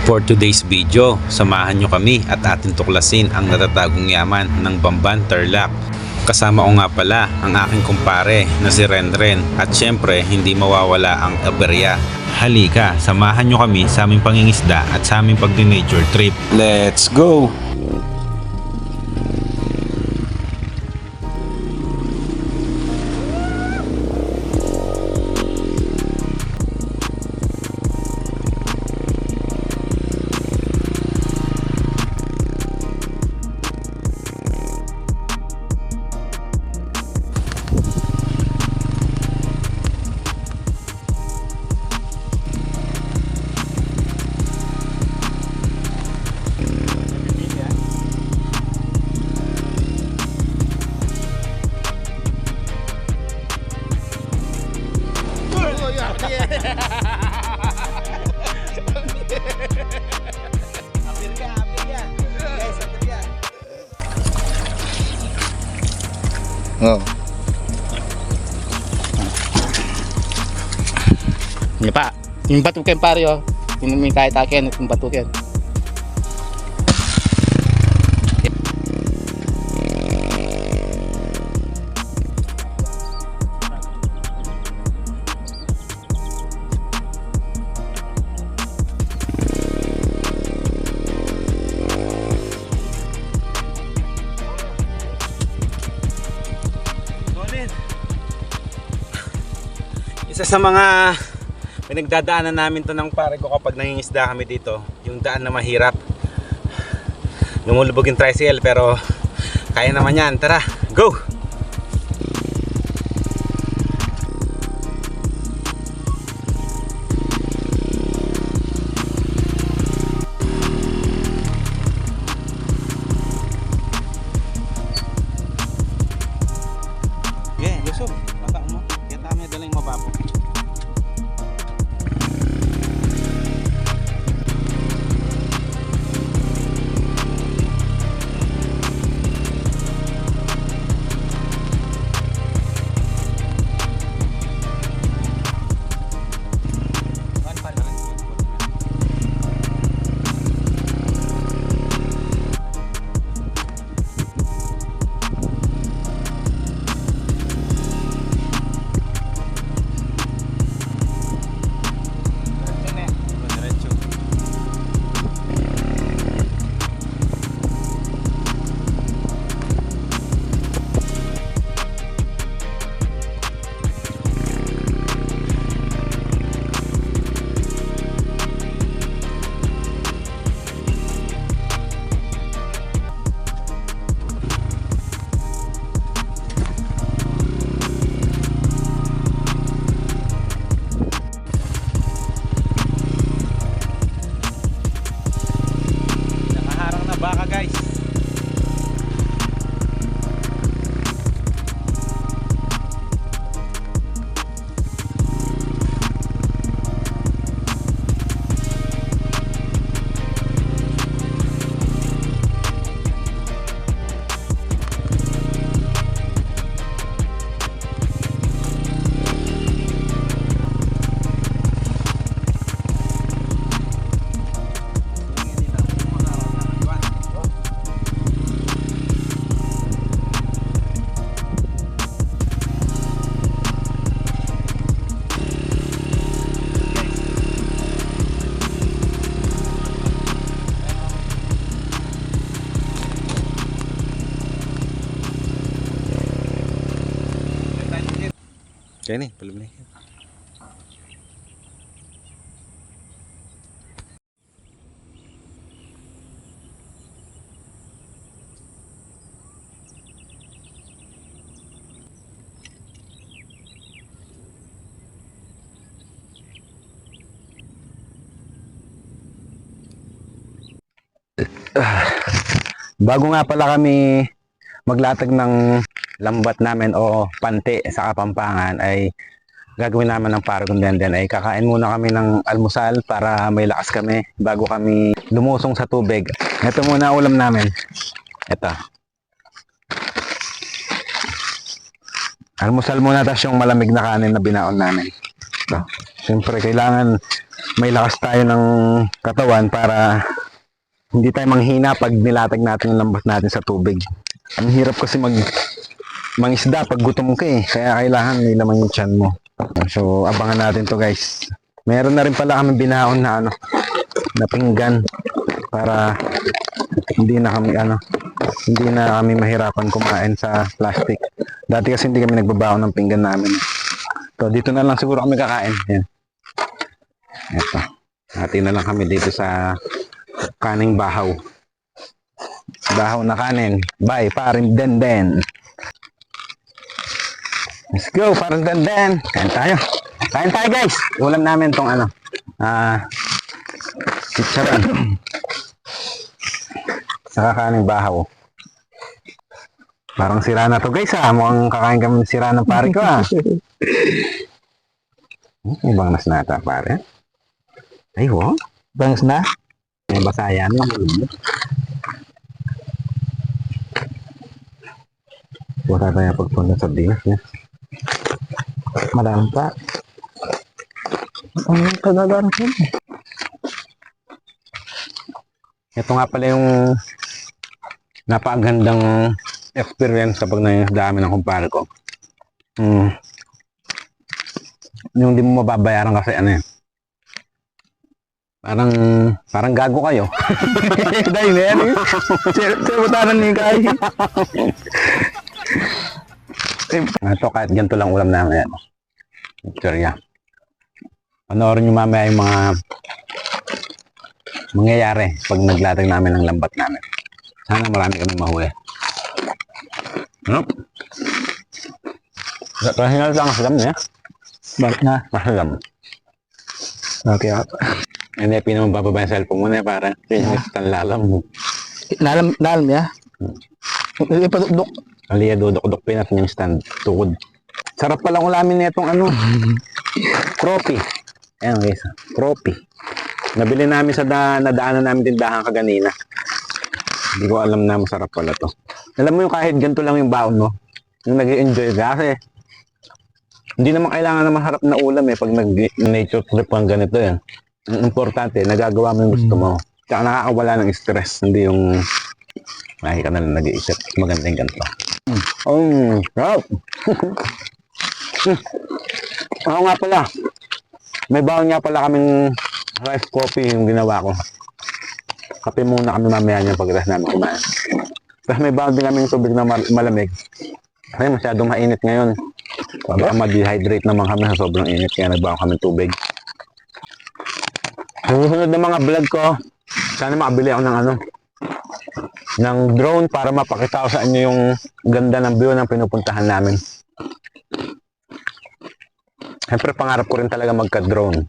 For today's video, samahan nyo kami at atin tuklasin ang natatagong yaman ng Bamban, Tarlac. Kasama ko nga pala ang aking kumpare na si Renren at syempre hindi mawawala ang aberya. Halika, samahan nyo kami sa aming pangingisda at sa aming pagdi-nature trip. Let's go! Oh. Ini Pak, yung batuken pare oh. Yung may kahit akin yung batuken. Isa sa mga pinagdadaanan namin to ng pare ko kapag nangingisda kami dito, yung daan na mahirap. Lumulubog yung tricycle pero kaya naman yan. Tara, go! Yeah, Yusuf, bata mo. Kaya tama dalang mababaw. Baka guys. Kaya nih, belum nih. Bago nga pala kami maglatag ng lambat namin o pante sa Kapampangan ay gagawin naman ng pare kong den ay kakain muna kami ng almusal para may lakas kami bago kami lumusong sa tubig. Ito muna ulam namin. Ito. Almusal muna, tapos yung malamig na kanin na binaon namin. Ito. Siyempre kailangan may lakas tayo ng katawan para hindi tayo manghina pag nilatag natin yung lambat natin sa tubig. Ang hirap kasi mangisda pag gutom ka eh. Kaya kailangan may laman yung tiyan mo. So, abangan natin to guys. Meron na rin pala kami binaon na na pinggan para hindi na kami mahirapan kumain sa plastic. Dati kasi hindi kami nagbabaon ng pinggan namin. So, dito na lang siguro kami kakain. Yan. Ito. Hati na lang kami dito sa kaning bahaw. Bahaw na kanin. Bye, paring Denden. Let's go, paring Denden. Kain tayo. Kain tayo guys. Ulam namin tong chicharon. Saka kaning bahaw. Parang sira na to guys ha. Mukhang kakain kami sira ng pare ko ha. Ibang nas na ata pare. Ay wow. Bangs na. May basayan lang. Wala tayo pagpunta sa dinas niya. Marami pa. Ang kagagano ko. Ito nga pala yung napakagandang experience kapag nangyayari ng kumpare ko. Yung di mo mababayaran kasi parang gago kayo. Dahil na yan eh. Sirabutanan niyo kayo. Ito kahit ganito lang ulam namin yan. Victoria. Panoorin nyo mamaya yung mga mangyayari pag naglatag namin ng lambat namin. Sana marami kami mahuli. Ano? Pahingal lang ang niya. Bakit na? Masalam. Okay. Hindi, pinamang bababa yung cellphone mo na para pinag-istan lalam mo. Nalam niya? Ipadukduk. Aliya dudok-dok pinat yung stand tukod. Sarap palang ulamin na itong crappie. Ayan guys, crappie. Nabili namin sa nadaanan namin tindahan kaganina. Hindi ko alam na masarap pala to. Alam mo yung kahit ganito lang yung baon mo, yung nag-i-enjoy ka kasi hindi naman kailangan na masarap na ulam pag nag-nature trip kang ganito yan. Ang importante, nagagawa mo yung gusto mo. Tsaka nakakawala ng stress, hindi yung lagi ka na lang nag-iisip. Magandang ganito. Sarap! Ako nga pala, may baon nga pala kaming rice coffee yung ginawa ko. Kape muna kami mamaya niya pagkatapos namin kumain. Tapos may baon din kaming tubig na malamig. Kasi masyadong mainit ngayon. Baka ma-dehydrate naman kami sa sobrang init kaya nagbaon kami tubig. Sa susunod na mga vlog ko, sana makabili ako ng drone para mapakita ko sa inyo yung ganda ng view ng pinupuntahan namin. Siyempre pangarap ko rin talaga magka-drone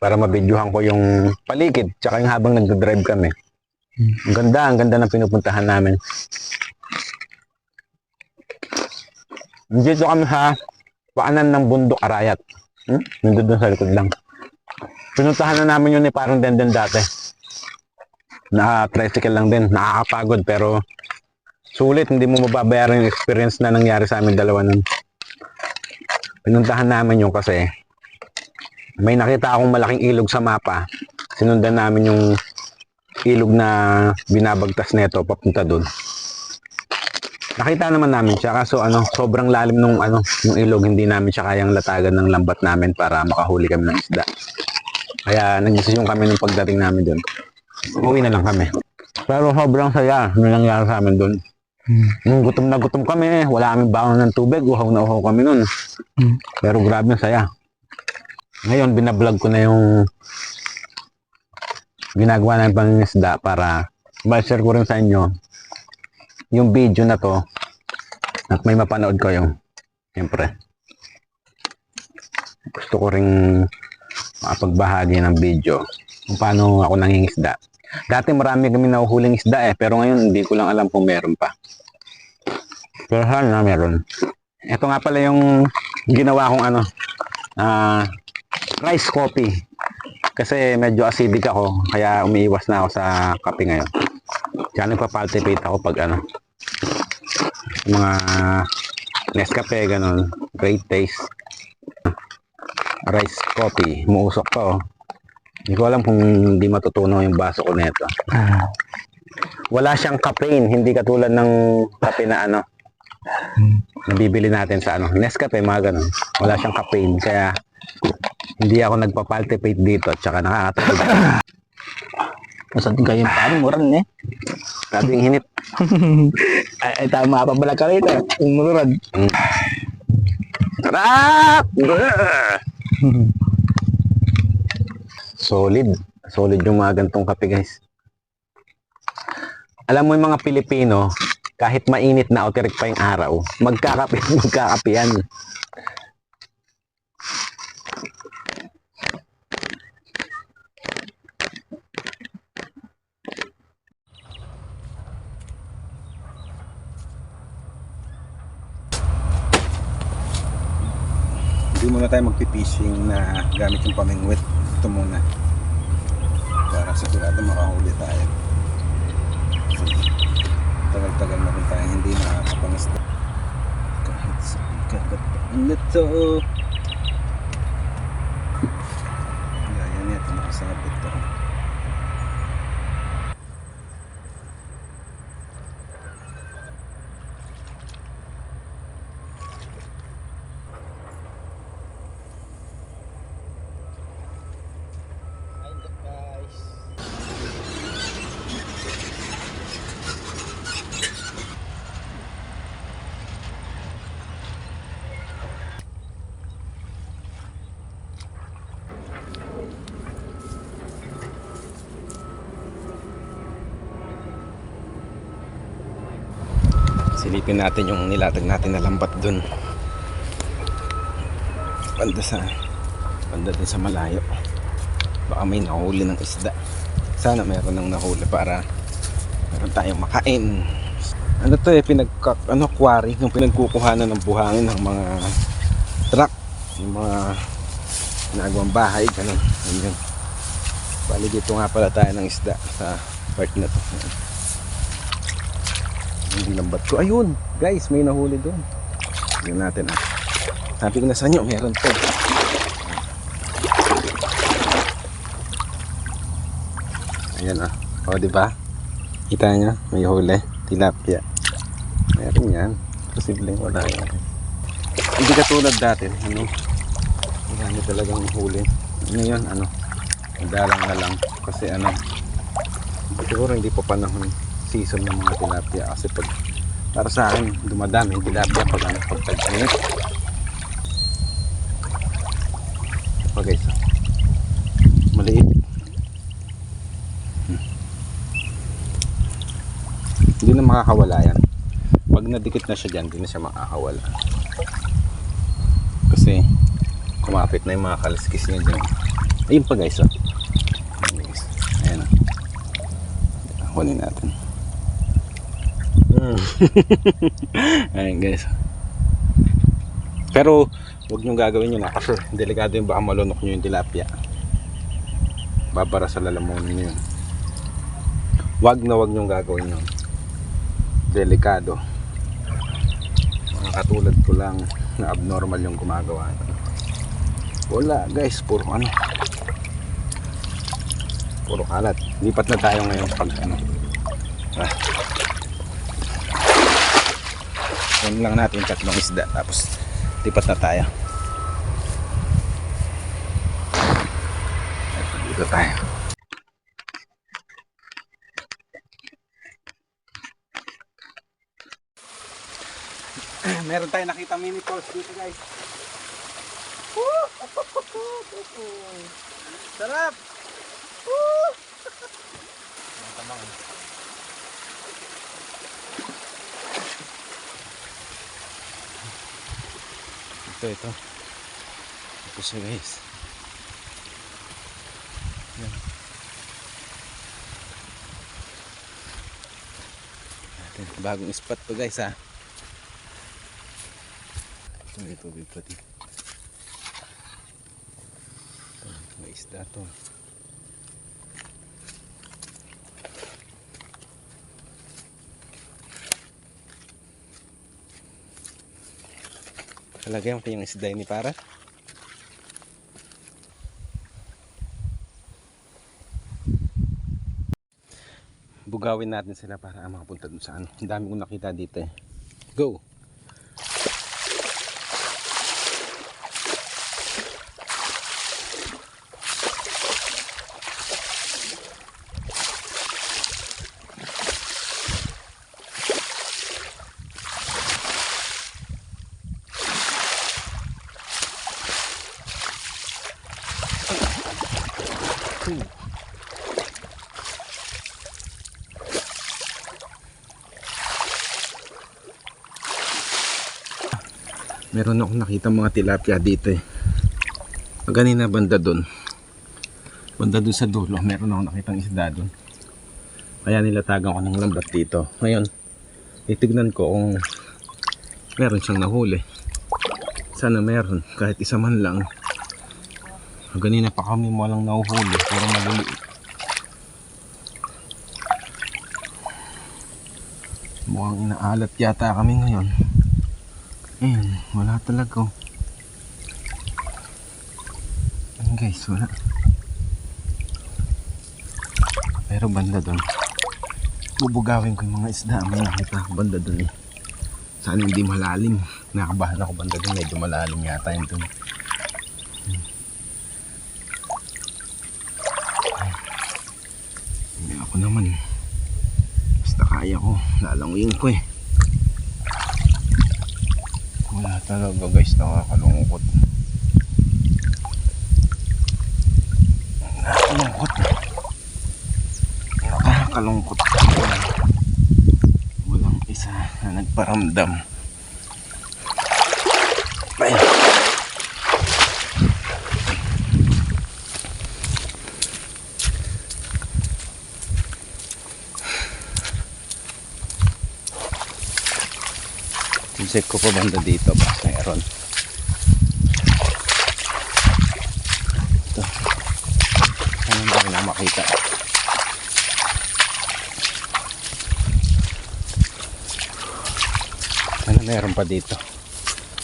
para mabidyohan ko yung paligid tsaka yung habang nagdadrive kami. Ang ganda ng pinupuntahan namin. Dito kami sa paanan ng bundok Arayat. Nandun doon sa likod lang. Pinuntahan na namin yun parang Denden dati. Na-tricycle lang din. Nakakapagod pero sulit. Hindi mo mababayaran yung experience na nangyari sa amin dalawa nun. Pinuntahan namin yun kasi may nakita akong malaking ilog sa mapa. Sinundan namin yung ilog na binabagtas nito papunta doon. Nakita naman namin siya kaso sobrang lalim nung ilog, hindi namin siya kayang latagan ng lambat namin para makahuli kami ng isda. Kaya nagdesisyon kami nung pagdating namin doon. Uwi na lang kami. Pero sobrang saya nung nangyari sa amin doon. Nung gutom na gutom kami, wala kaming baon ng tubig, uhaw na uhaw kami noon. Pero grabe ang saya. Ngayon binablog ko na yung ginagawa namin pangingisda para ma-share ko rin sa inyo yung video na to at may mapanood ko yung siyempre gusto ko ring makapagbahagi ng video kung paano ako nangingisda. Dati marami kami nahuhuling isda pero ngayon hindi ko lang alam kung meron pa, pero sana meron. Ito nga pala yung ginawa kong rice coffee kasi medyo acidic ako kaya umiiwas na ako sa kape ngayon. Kaya nagpapaltipate ako pag mga Nescafe, ganun. Great taste. Rice coffee. Muusok pa, oh. Hindi ko alam kung hindi matutunaw yung baso ko nito. Wala siyang caffeine, hindi katulad ng kape na ano, nabibili natin sa ano, Nescafe, mga ganun. Wala siyang caffeine, kaya hindi ako nagpa-palpitate dito at saka nakakatulog. Masad kayong paano, muran eh. Grabe yung hinit. Ay, tama pa pala ka rito. Umuran. Sarap! Solid. Solid yung mga gantong kape, guys. Alam mo yung mga Pilipino, kahit mainit na o tirik pa yung araw, magkakape yan. Hindi muna tayo magpipishing na gamit yung pamingwit. Ito muna. Para sigurado makahuli tayo. Tagal-tagal na rin tayo hindi nakakapangisda. Kahit sa kagapaan na to. Gaya nito, nakasabit to. Silipin natin yung nilatag natin na lambat dun. Banda din sa malayo. Baka may nahuli ng isda. Sana meron ng nahuli para meron tayong makain. Ano to quarry, yung pinagkukuhanan ng buhangin ng mga truck, yung mga ginagawang bahay, ganun. Yun. Bali dito nga pala tayo ng isda sa part na to. Hindi lambat ko. Ayun, guys, may nahuli doon. Tingnan natin ah. Sabi ko na sa inyo, meron to. Ayan ah. O, diba? Kita nyo, may huli. Tilapia. Meron yan. Posibleng wala yan. Hindi katulad dati. Ano? Marami talagang huli. Ngayon, ano? Dalang na lang. Kasi ano, siguro hindi pa panahon season ng mga tilapia kasi pag para sa akin dumadami yung tilapia pag ano, pag tag-init. Pa guys, maliit. Hindi na makakawala yan. Pag nadikit na siya dyan, hindi na siya makakawala kasi kumapit na yung mga kaliskis niya dyan. Ayun pa guys, oh. Ayan, oh. Kunin natin. Ayan guys. Pero huwag nyo gagawin yun kasi delikado yung baka malunok nyo yung tilapia. Babara sa lalamunan nyo yun. Huwag nyo gagawin yun. Delikado. Mga katulad ko lang na abnormal yung gumagawa. Wala guys, puro ano, puro kalat. Lipat na tayo ngayon pag ano. Yan lang natin tatlong isda tapos lipat na tayo. Dito tayo. Meron tayong nakita mini falls dito guys. Sarap! Ito siya guys. Yan. Bagong spot to guys ha. May tubig pati. May isda to. Talagyan ko yung isda ni para. Bugawin natin sila para makapunta dun sa ano. Ang dami kong nakita dito eh. Go! Meron akong nakita mga tilapia dito eh. Kanina banda doon sa dulo, meron akong nakitang isda doon. Kaya nilatagan ko ng lambat dito. Ngayon, titignan ko kung meron siyang nahuli. Sana meron, kahit isa man lang. Kanina pa kami walang nahuhuli, puro maliliit. Mukhang inaalat yata kami ngayon. Ayan, wala talaga. Ayan guys, wala. Pero banda doon, bubugawin ko yung mga isda. May nakita ko banda doon eh. Sana hindi malalim. Nakabahan ako banda doon, medyo malalim yata yun doon. Hindi ako naman, basta kaya ko, lalanguyin ko eh. Wala talaga guys, nakakalungkot. Nakakalungkot. Walang isa na nagparamdam. Ay. Check ko pa banda dito ba meron. Ito. Anong ba na makita? Ano meron pa dito?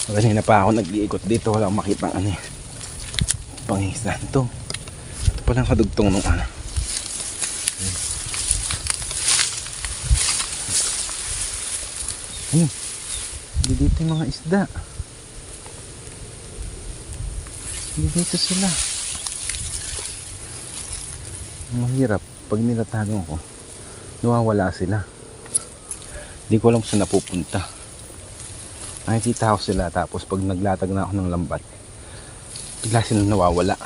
Kanina pa ako nag-iikot dito, wala akong makita ano eh. Pangisa ito. Ito palang kadugtong nung ano. Hindi dito yung mga isda. Hindi dito sila. Mahirap. Pag nilatagan ko, nawawala sila. Hindi ko alam saan napupunta. Nakikita ko sila, tapos pag naglatag na ako ng lambat, bigla sila nawawala.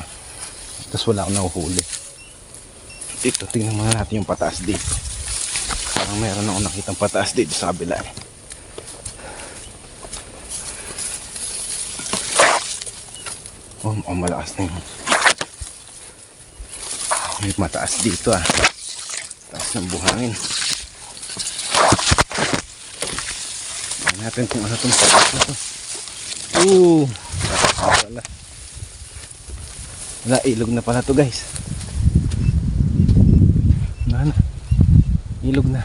Tapos wala akong nahuhuli. Dito, tingnan muna natin yung pataas dito. Parang meron akong nakitang pataas dito sa kabila eh. Oh, malakas na yun. May mataas dito ah. Taas ng buhangin. Tignan natin kung ano itong pataas na to. Wala, ilog na pala to guys. Wala na. Ilog na.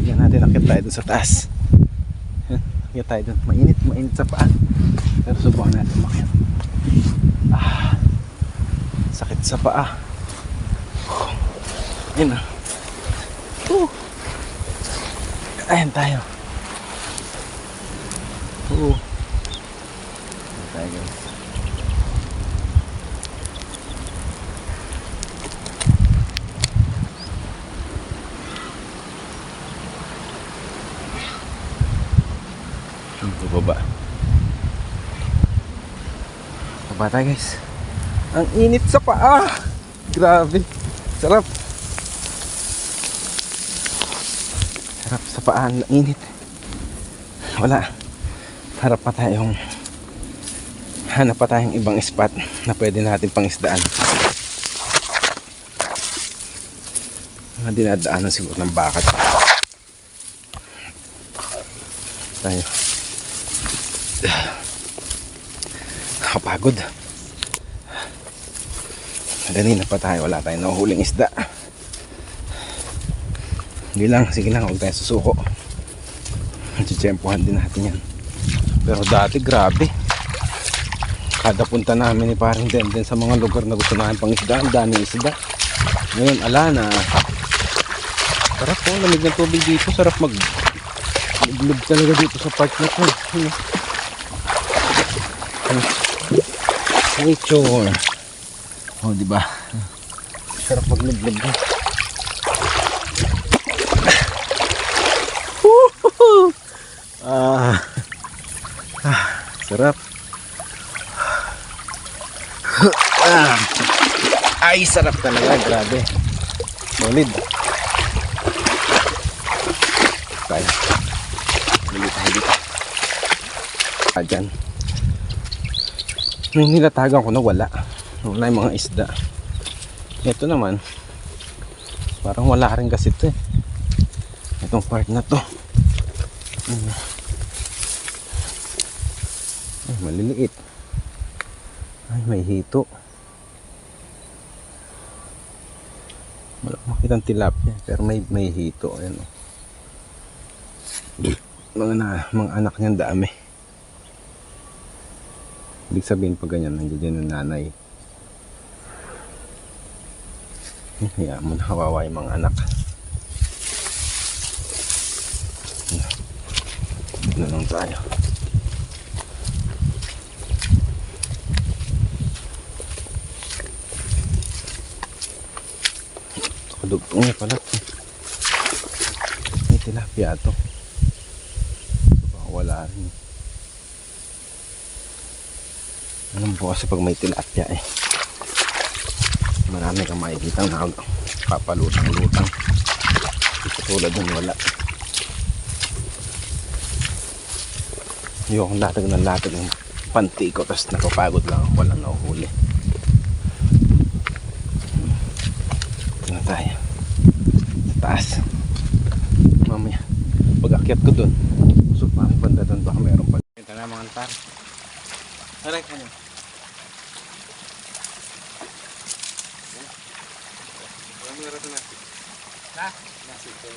Bigyan natin, akit tayo dun sa taas. Akit tayo dun. Mainit sa paa. Pero subukan natin makiat. Sakit sa paa. Ayun na. Ayan tayo. Ayan tayo guys. Baba. Baba tayo guys. Ang init sa paa. Grabe. Sarap. Sarap sa paa. Ang init. Wala. Hanap pa tayong ibang spot na pwede natin pangisdaan. Mga dinadaanan siguro ng bakat. Tayo. Nakapagod. Kanina pa tayo, wala tayong nahuhuling isda. Hindi lang, sige lang, huwag tayo susuko. Tsitsempohan din natin yan. Pero dati grabe. Kada punta namin ni paring Denden sa mga lugar na gusto namin pang isda, ang daming isda. Ngayon ala na. Sarap po, lamig ng tubig dito. Sarap liblib talaga dito sa park na to. Nature. Oh, di ba? Sarap magliblib dito. Sarap. Ay, sarap talaga. Grabe. Solid. Kaya. Bili tayo dito. Dyan. May nilatagan ko na wala. Wala yung mga isda. Ito naman. Parang wala rin kasi ito eh. Itong part na to. Ay, maliliit. Ay, may hito. Wala akong makitang tilapia. Pero may hito. Ayan o. Mga anak niyan dami. Ibig sabihin pag ganyan, nandiyan yung nanay. Kaya mo nakawawa yung mga anak. Dito na lang tayo. Kadugtong niya pala. May tilapia ito. Baka wala rin. Alam po kasi pag may tilapia eh, marami kang makikita na papalutang-lutang. Tulad ng wala. Yung latag ng panty ko, tapos nakapagod lang ako, walang nahuhuli. Ito na tayo sa taas. Mamaya pag akyat ko dun, usok pa ang banda dun, baka meron pa. Ito na mga antar. Aray ka nyo. Meron na. Ha? Nasi ko.